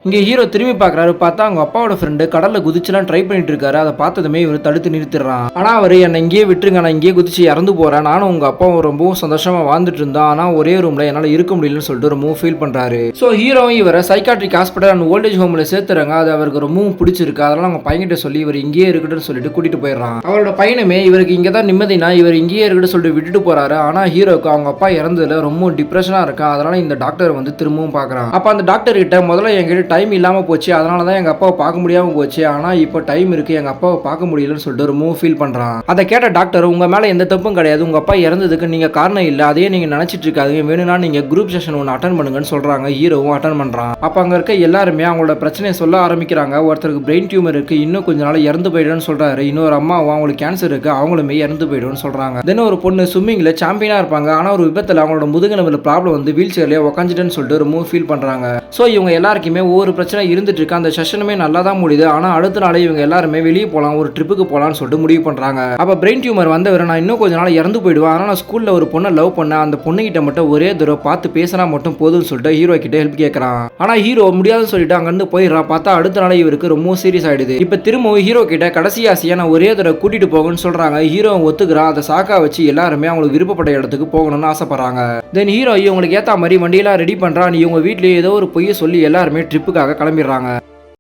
இங்க ஹீரோ திரும்பி பார்க்குறாரு. பார்த்தா அவங்க அப்பாவோட ஃப்ரெண்டு கடல்ல குதிச்சுலாம் ட்ரை பண்ணிட்டு இருக்காரு. அதை பார்த்ததுமே இவர் தடுத்து நிறுத்திடுறான். ஆனா அவரு என்னை இங்கேயே விட்டுருங்க, நான் இங்கேயே குதிச்சு இறந்து போறேன். நானும் உங்க அப்பாவும் ரொம்பவும் சந்தோஷமா வாழ்ந்துட்டு இருந்தோம். ஆனா ஒரே ரூம்ல என்னால இருக்க முடியலன்னு சொல்லிட்டு ரொம்பவும் ஃபீல் பண்றாரு. ஸோ ஹீரோவும் இவரை சைக்காட்ரிக் ஹாஸ்பிட்டல் அண்ட் ஓல்டேஜ் ஹோம்ல சேர்த்துறாங்க. அது அவருக்கு ரொம்பவும் பிடிச்சிருக்கு. அதனால அவங்க பையன்கிட்ட சொல்லி இவர் இங்கேயே இருக்கட்டும்னு சொல்லிட்டு கூட்டிட்டு போயிடுறான். அவரோட பையனுமே இவருக்கு இங்கே தான் நிம்மதினா இவர் இங்கேயே இருக்கட்டும் சொல்லிட்டு விட்டுட்டு போறாரு. ஆனா ஹீரோக்கு அவங்க அப்பா இறந்ததுல ரொம்ப டிப்ரெஷனா இருக்கா. அதனால இந்த டாக்டர் வந்து திரும்பவும் பார்க்குறான். அப்ப அந்த டாக்டர் கிட்ட முதல்ல என்கிட்ட டைம் இல்லாம போச்சு, அதனால தான் எங்க அப்பாவை பார்க்க முடியாம போச்சு. ஆனா இப்போ டைம் இருக்கு, எங்க அப்பாவை பார்க்க முடியலன்னு சொல்லிட்டு ரொம்பவும் ஃபீல் பண்றான். அதை கேட்ட டாக்டர், உங்க மேல எந்த தப்பும் கிடையாது, உங்க அப்பா இறந்ததுக்கு நீங்க காரணம் இல்ல, அதையே நீங்க நினைச்சிட்டு இருக்காதீங்க, வேணும்னா நீங்க குரூப் செஷன் ஒன்று அட்டன் பண்ணுங்கன்னு சொல்றாங்க. ஹீரோவும் அட்டன் பண்றான். அப்ப அங்க இருக்க எல்லாருமே அவங்களோட பிரச்சனையை சொல்ல ஆரம்பிக்கிறாங்க. ஒருத்தருக்கு பிரெயின் டியூமர் இருக்கு, இன்னும் கொஞ்ச நாள் இறந்து போயிடுன்னு சொல்றாரு. இன்னொரு அம்மாவும் அவங்களுக்கு கேன்சர் இருக்கு, அவங்களுமே இறந்து போயிடும்னு சொல்றாங்க. தென் ஒரு பொண்ணு ஸ்விம்மிங்ல சாம்பியனா இருப்பாங்க, ஆனா ஒரு விபத்துல அவங்களோட முதுகெலும்புல ப்ராப்ளம் வந்து வீல் சேர்லயே உட்காந்துட்டேன்னு சொல்லிட்டு ரொம்ப ஃபீல் பண்றாங்க. ஸோ இவங்க எல்லாருக்குமே ஒவ்வொரு பிரச்சனை இருந்துட்டு இருக்கு. அந்த செஷனுமே நல்லா தான் முடியுது. ஆனா அடுத்த நாளே இவங்க எல்லாருமே வெளியே போகலாம், ஒரு ட்ரிப்புக்கு போகலான்னு சொல்லிட்டு முடிவு பண்றாங்க. அப்ப பிரெயின் டியூமர் வந்தவரை, நான் இன்னும் கொஞ்ச நாள் இறந்து போயிடுவேன், ஆனால் நான் ஸ்கூல்ல ஒரு பொண்ணை லவ் பண்ணேன், அந்த பொண்ணுகிட்ட மட்டும் ஒரே தடவை பார்த்து பேசினா மட்டும் போதும்னு சொல்லிட்டு ஹீரோ கிட்ட ஹெல்ப் கேட்கறான். ஆனா ஹீரோ முடியாதுன்னு சொல்லிட்டு அங்கிருந்து போயிடுறான். பார்த்தா அடுத்த நாளே இவருக்கு ரொம்ப சீரியஸ் ஆயிடுது. இப்ப திரும்பவும் ஹீரோ கிட்ட கடைசி ஆசையா நான் ஒரே தடவை கூட்டிட்டு போகணும்னு சொல்றாங்க. ஹீரோ ஒத்துக்கிறான். அதை சாக்கா வச்சு எல்லாருமே அவங்களுக்கு விருப்பப்பட்ட இடத்துக்கு போகணும்னு ஆசைப்படுறாங்க. தென் ஹீரோ இவங்களுக்கு ஏத்த மாதிரி வண்டியெல்லாம் ரெடி பண்றான். இவங்க வீட்லயே ஏதோ ஒரு பொய்யை சொல்லி எல்லாருமே ட்ரிப்புக்காக கிளம்பிடுறாங்க.